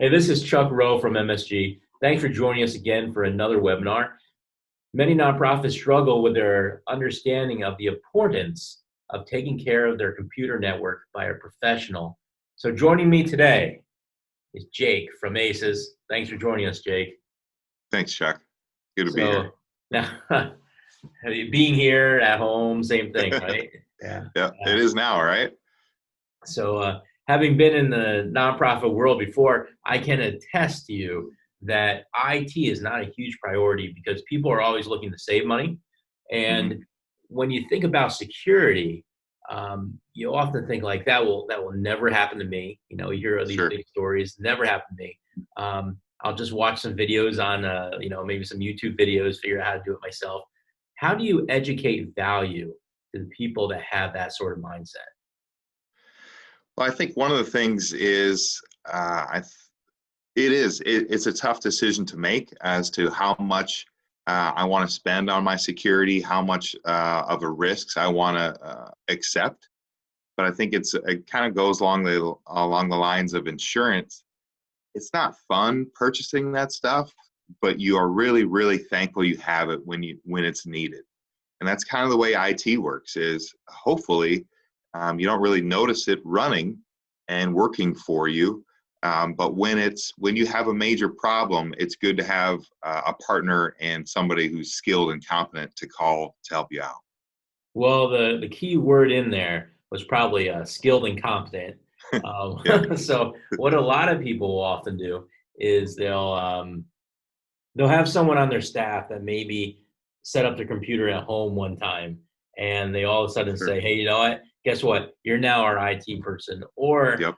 Hey, this is Chuck Rowe from MSG. Thanks for joining us again for another webinar. Many nonprofits struggle with their understanding of the importance of taking care of their computer network by a professional. So joining me today is Jake from ACES. Thanks for joining us, Jake. Thanks, Chuck. Good to be here. So now, being here at home, same thing, right? Yeah. Yeah, it is now, right? So having been in the nonprofit world before, I can attest to you that IT is not a huge priority because people are always looking to save money. hmm And when you think about security, you often think like that will never happen to me. You know, you hear these Sure. big stories, never happened to me. I'll just watch some videos on, maybe some YouTube videos, figure out how to do it myself. How do you educate value to the people that have that sort of mindset? Well, I think one of the things is it's a tough decision to make as to how much I want to spend on my security, how much of the risks I want to accept. But I think it kind of goes along the lines of insurance. It's not fun purchasing that stuff, but you are really, really thankful you have it when it's needed. And that's kind of the way IT works, is hopefully you don't really notice it running and working for you. But when you have a major problem, it's good to have a partner and somebody who's skilled and competent to call to help you out. Well, the key word in there was probably skilled and competent. Yeah, So what a lot of people will often do is they'll have someone on their staff that maybe set up their computer at home one time, and they all of a sudden sure. say, "Hey, you know what? Guess what? You're now our IT person." Or Yep,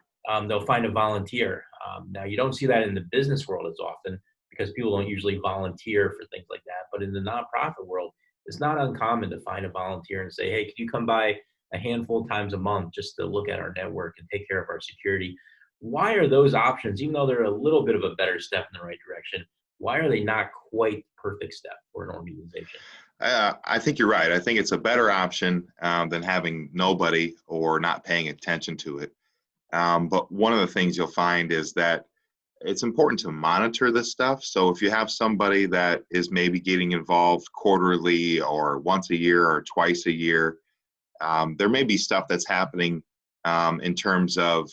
they'll find a volunteer. Now, you don't see that in the business world as often because people don't usually volunteer for things like that. But in the nonprofit world, it's not uncommon to find a volunteer and say, "Hey, can you come by a handful of times a month just to look at our network and take care of our security?" Why are those options, even though they're a little bit of a better step in the right direction, why are they not quite perfect step for an organization? I think you're right. I think it's a better option than having nobody or not paying attention to it. But one of the things you'll find is that it's important to monitor this stuff. So if you have somebody that is maybe getting involved quarterly or once a year or twice a year, there may be stuff that's happening in terms of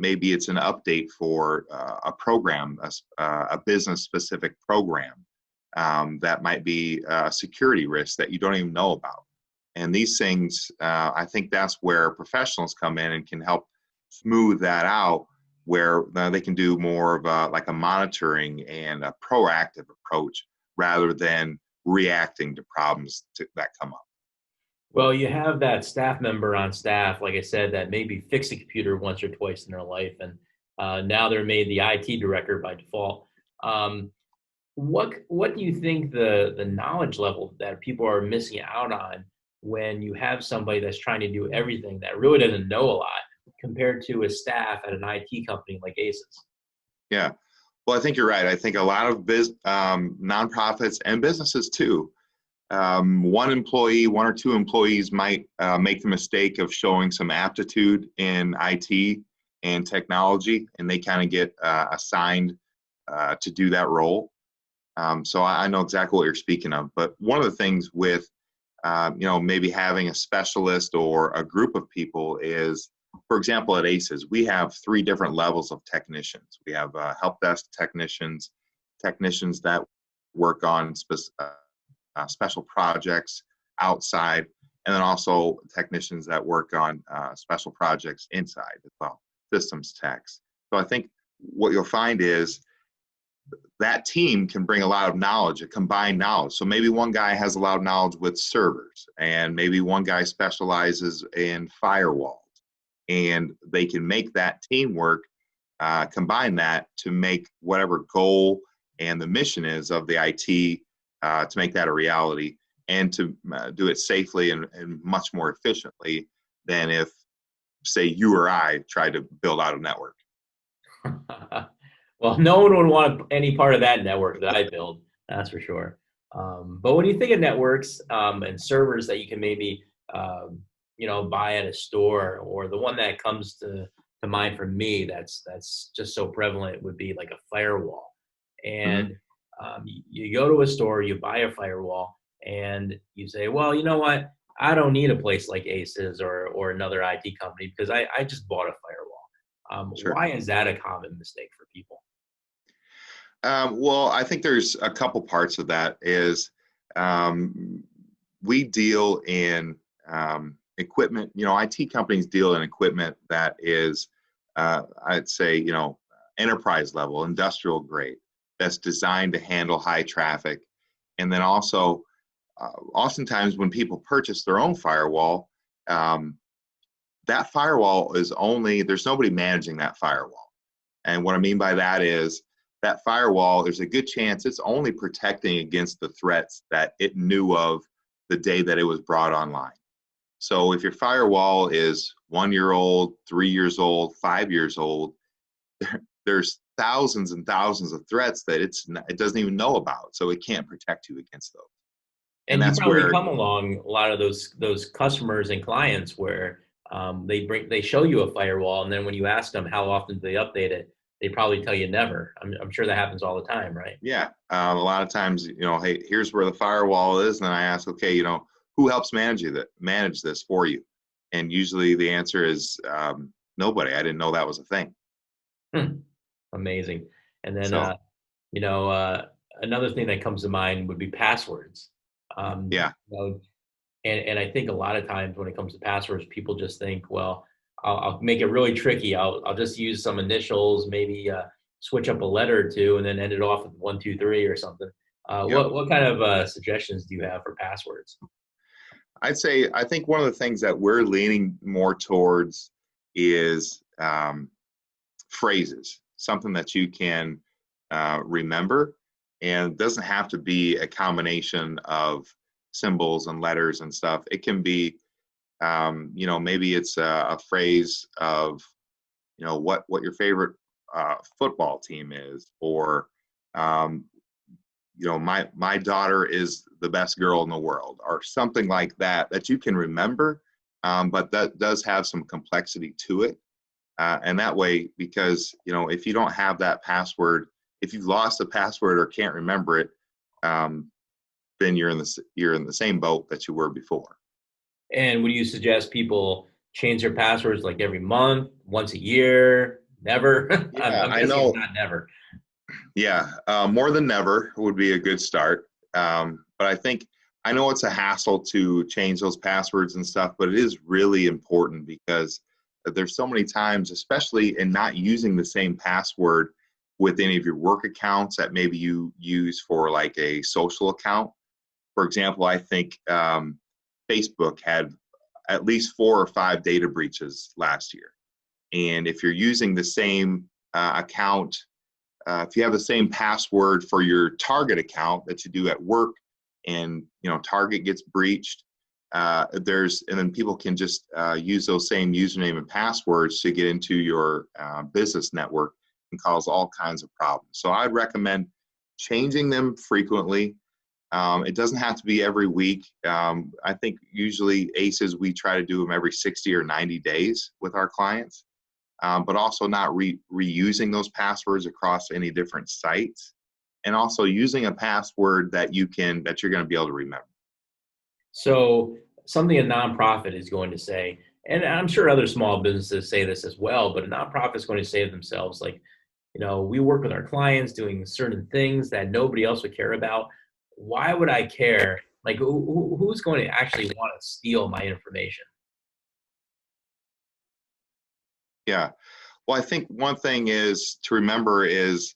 maybe it's an update for a program, a business specific program that might be a security risk that you don't even know about. And these things, I think that's where professionals come in and can help smooth that out, where they can do more of like a monitoring and a proactive approach rather than reacting to problems that come up. Well, you have that staff member on staff, like I said, that maybe fixed a computer once or twice in their life, and now they're made the IT director by default. Um, what do you think the knowledge level that people are missing out on when you have somebody that's trying to do everything that really doesn't know a lot compared to a staff at an IT company like ACES? Yeah. Well, I think you're right. I think a lot of nonprofits and businesses too, one or two employees might make the mistake of showing some aptitude in IT and technology, and they kind of get assigned to do that role. So I know exactly what you're speaking of. But one of the things with maybe having a specialist or a group of people is, for example, at ACES, we have three different levels of technicians. We have help desk technicians, technicians that work on special projects outside, and then also technicians that work on special projects inside as well, systems techs. So I think what you'll find is that team can bring a lot of knowledge, a combined knowledge. So maybe one guy has a lot of knowledge with servers, and maybe one guy specializes in firewalls, and they can make that teamwork, combine that to make whatever goal and the mission is of the IT, to make that a reality and to do it safely and much more efficiently than if, say, you or I tried to build out a network. Well, no one would want any part of that network that I build, that's for sure. But when you think of networks and servers that you can maybe buy at a store, or the one that comes to to mind for me that's just so prevalent would be like a firewall. Hmm. And you go to a store, you buy a firewall, and you say, well, you know what? I don't need a place like Aces or another IT company because I just bought a firewall. Sure. Why is that a common mistake for people? Well, I think there's a couple parts of that. Is um, we deal in equipment. IT companies deal in equipment that is, I'd say, enterprise level, industrial grade, that's designed to handle high traffic. And then also, oftentimes when people purchase their own firewall, um, that firewall is only, there's nobody managing that firewall. And what I mean by that is that firewall, there's a good chance it's only protecting against the threats that it knew of the day that it was brought online. So if your firewall is 1 year old, 3 years old, 5 years old, there's thousands and thousands of threats that it doesn't even know about. So it can't protect you against those. And And you that's probably where, come along a lot of those customers and clients where they show you a firewall, and then when you ask them how often do they update it, they probably tell you never. I'm sure that happens all the time, right? yeah, a lot of times, hey, here's where the firewall is. And then I ask, okay, who helps manage this for you? And usually the answer is nobody. I didn't know that was a thing. Hmm. Amazing. And then So, you know, another thing that comes to mind would be passwords. yeah. And I think a lot of times when it comes to passwords, people just think, well, I'll make it really tricky. I'll just use some initials, maybe switch up a letter or two, and then end it off with 123 or something. Yep. What kind of suggestions do you have for passwords? I think one of the things that we're leaning more towards is phrases, something that you can remember, and it doesn't have to be a combination of symbols and letters and stuff. It can be, maybe it's a phrase of, what your favorite football team is, or um, my daughter is the best girl in the world, or something like that, that you can remember, but that does have some complexity to it. And that way, because if you don't have that password, if you've lost the password or can't remember it, um, then you're in the same boat that you were before. And would you suggest people change their passwords like every month, once a year, never? Yeah, I'm I guessing it's know. not never. Yeah, more than never would be a good start. But I know it's a hassle to change those passwords and stuff, but it is really important because there's so many times, especially in not using the same password with any of your work accounts that maybe you use for like a social account. For example, I think Facebook had at least 4 or 5 data breaches last year. And if you're using the same account, if you have the same password for your Target account that you do at work, and Target gets breached, and then people can just use those same username and passwords to get into your business network and cause all kinds of problems. So I'd recommend changing them frequently. It doesn't have to be every week. I think usually ACEs, we try to do them every 60 or 90 days with our clients, but also not reusing those passwords across any different sites, and also using a password that you're going to be able to remember. So something a nonprofit is going to say, and I'm sure other small businesses say this as well, but a nonprofit is going to say to themselves, like, we work with our clients doing certain things that nobody else would care about. Why would I care? Like, who's going to actually want to steal my information? Yeah. Well, I think one thing is to remember is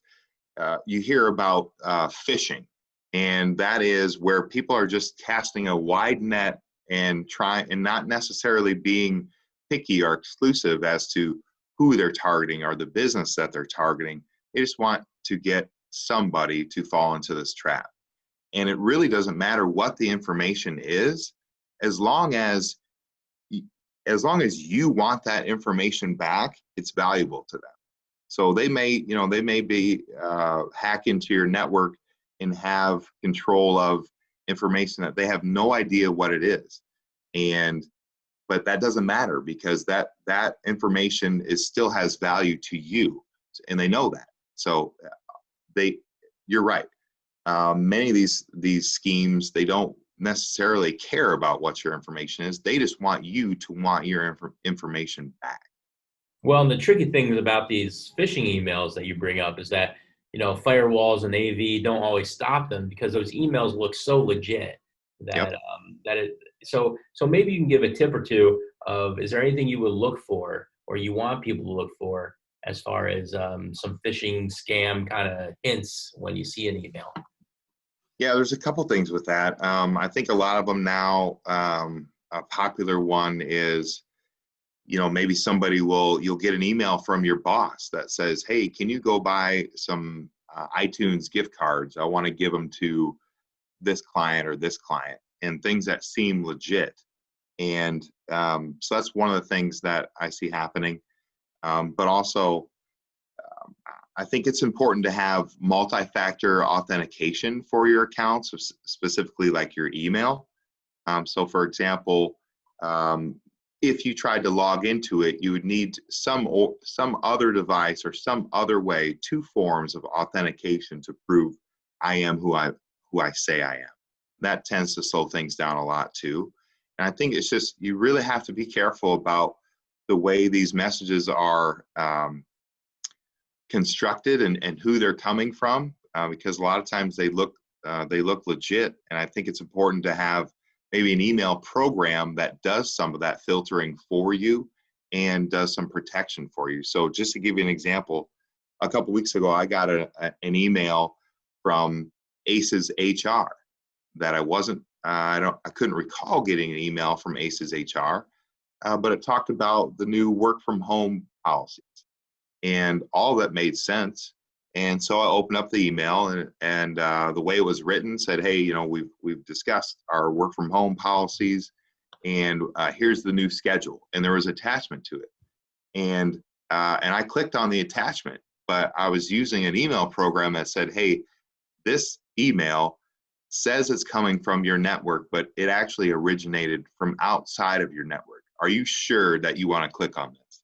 you hear about phishing, and that is where people are just casting a wide net and not necessarily being picky or exclusive as to who they're targeting or the business that they're targeting. They just want to get somebody to fall into this trap. And it really doesn't matter what the information is, as long as you want that information back, it's valuable to them. So they may be hack into your network and have control of information that they have no idea what it is. And but that doesn't matter because that information still has value to you, and they know that. So you're right. Many of these schemes, they don't necessarily care about what your information is. They just want you to want your information back. Well, and the tricky thing about these phishing emails that you bring up is that, firewalls and AV don't always stop them because those emails look so legit that Yep. so maybe you can give a tip or two of, is there anything you would look for or you want people to look for as far as some phishing scam kind of hints when you see an email? Yeah, there's a couple things with that. I think a lot of them now, a popular one is, maybe you'll get an email from your boss that says, hey, can you go buy some iTunes gift cards? I want to give them to this client or this client, and things that seem legit. And so that's one of the things that I see happening. But also, I think it's important to have multi-factor authentication for your accounts, specifically like your email. So for example, if you tried to log into it, you would need some other device or some other way, two forms of authentication to prove I am who I say I am. That tends to slow things down a lot too. And I think it's just, you really have to be careful about the way these messages are constructed and who they're coming from, because a lot of times they look legit. And I think it's important to have maybe an email program that does some of that filtering for you and does some protection for you. So just to give you an example, a couple weeks ago, I got an email from ACE's HR that I couldn't recall getting an email from ACE's HR, but it talked about the new work from home policies, and all that made sense. And so I opened up the email, and the way it was written said, hey, we've discussed our work from home policies, and here's the new schedule. And there was attachment to it. And I clicked on the attachment, but I was using an email program that said, hey, this email says it's coming from your network, but it actually originated from outside of your network. Are you sure that you want to click on this?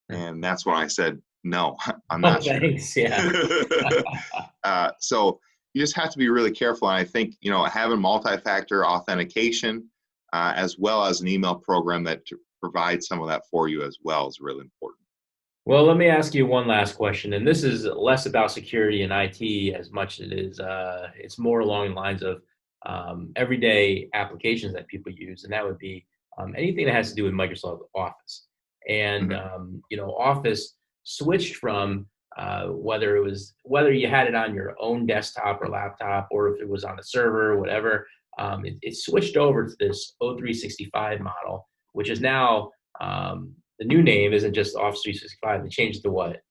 And that's when I said, no, I'm Oh, not sure. thanks. Yeah. So you just have to be really careful. And I think, having multi-factor authentication, as well as an email program that provides some of that for you as well, is really important. Well, let me ask you one last question, and this is less about security and IT as much as it is. It's more along the lines of everyday applications that people use, and that would be anything that has to do with Microsoft Office. And Mhm. Office switched from whether you had it on your own desktop or laptop, or if it was on a server or whatever. It switched over to this O365 model, which is now. The new name isn't just Office 365. They changed it to what?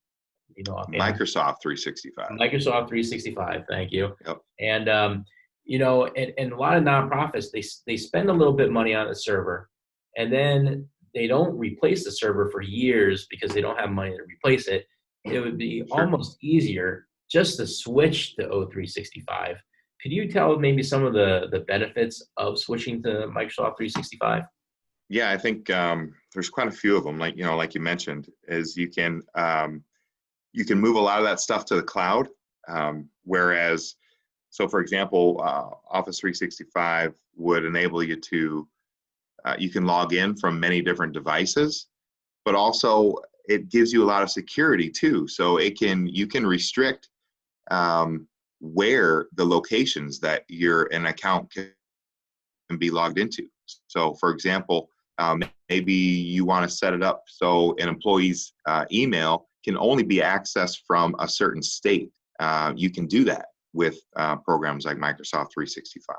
Offhand? Microsoft 365. Microsoft 365. Thank you. Yep. And and a lot of nonprofits, they spend a little bit of money on a server, and then they don't replace the server for years because they don't have money to replace it. It would be Sure. almost easier just to switch to O365. Could you tell maybe some of the benefits of switching to Microsoft 365? Yeah, I think there's quite a few of them. Like you mentioned, is you can move a lot of that stuff to the cloud. Whereas, so for example, Office 365 would enable you to you can log in from many different devices, but also it gives you a lot of security too. So you can restrict where the locations that an account can be logged into. So, for example, maybe you want to set it up so an employee's email can only be accessed from a certain state. You can do that with programs like Microsoft 365.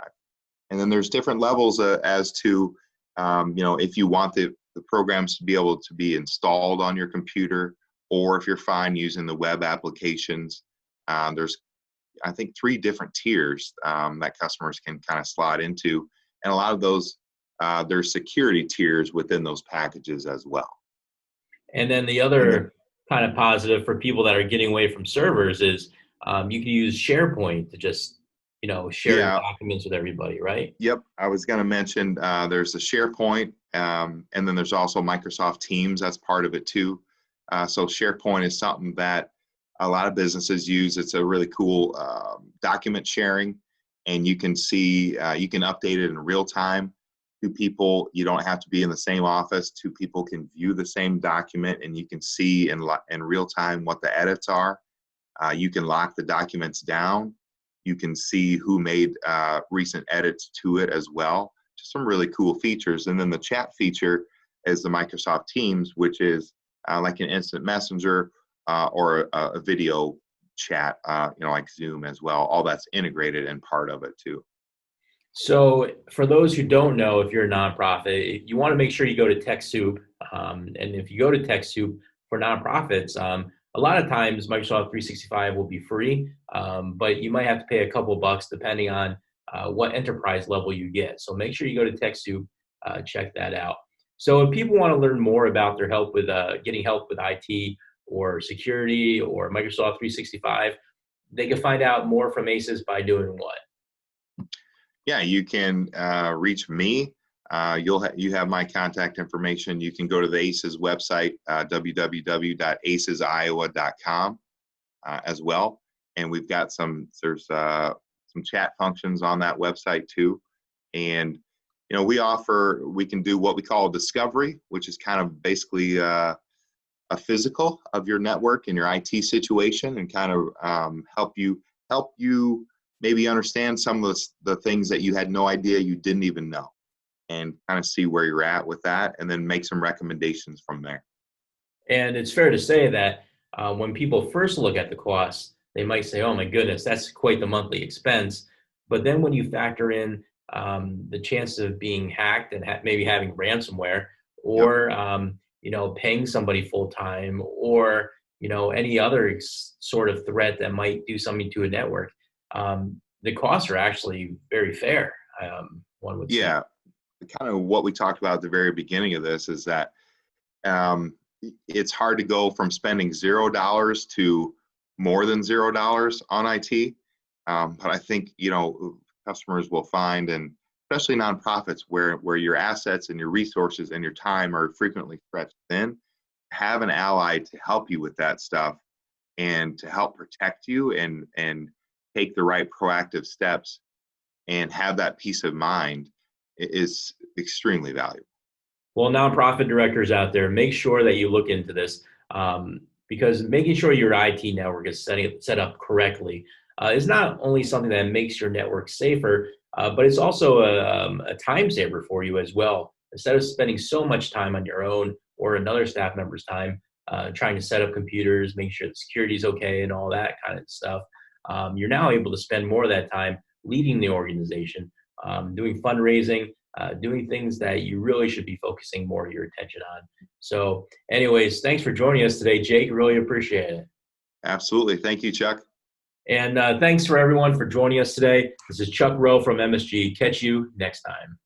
And then there's different levels as to, if you want the programs to be able to be installed on your computer, or if you're fine using the web applications. There's, I think, 3 different tiers that customers can kind of slot into. And a lot of those, there's security tiers within those packages as well. And then the And then, other kind of positive for people that are getting away from servers is you can use SharePoint to just sharing Yeah. documents with everybody, right? Yep. I was going to mention there's the SharePoint, and then there's also Microsoft Teams. That's part of it too. So SharePoint is something that a lot of businesses use. It's a really cool document sharing, and you can see, you can update it in real time. Two people, you don't have to be in the same office. Two people can view the same document, and you can see in real time what the edits are. You can lock the documents down. You can see who made recent edits to it as well. Just some really cool features. And then the chat feature is the Microsoft Teams, which is like an instant messenger or a video chat, like Zoom as well. All that's integrated and part of it too. So for those who don't know, if you're a nonprofit, you want to make sure you go to TechSoup. And if you go to TechSoup for nonprofits, a lot of times Microsoft 365 will be free, but you might have to pay a couple bucks depending on what enterprise level you get. So make sure you go to TechSoup, check that out. So if people want to learn more about their help with getting help with IT or security or Microsoft 365, they can find out more from ACES by doing what? Yeah, you can reach me. You have my contact information. You can go to the ACES website, www.acesiowa.com as well. And we've got there's some chat functions on that website too. And, we can do what we call discovery, which is kind of basically a physical of your network and your IT situation, and kind of help you maybe understand some of the things that you had no idea you didn't even know, and kind of see where you're at with that, and then make some recommendations from there. And it's fair to say that when people first look at the costs, they might say, oh my goodness, that's quite the monthly expense. But then when you factor in the chance of being hacked and maybe having ransomware, Yep. or paying somebody full time, or any other sort of threat that might do something to a network, the costs are actually very fair. One would say. Yeah, kind of what we talked about at the very beginning of this is that um, it's hard to go from spending $0 to more than $0 on IT. But I think, customers will find, and especially nonprofits where your assets and your resources and your time are frequently stretched thin, have an ally to help you with that stuff and to help protect you and take the right proactive steps and have that peace of mind is extremely valuable. Well, nonprofit directors out there, make sure that you look into this, because making sure your IT network is set up correctly is not only something that makes your network safer, but it's also a time saver for you as well. Instead of spending so much time on your own or another staff member's time trying to set up computers, make sure the security is okay, and all that kind of stuff, you're now able to spend more of that time leading the organization, doing fundraising, doing things that you really should be focusing more of your attention on. So anyways, thanks for joining us today, Jake. Really appreciate it. Absolutely. Thank you, Chuck. And thanks for everyone for joining us today. This is Chuck Rowe from MSG. Catch you next time.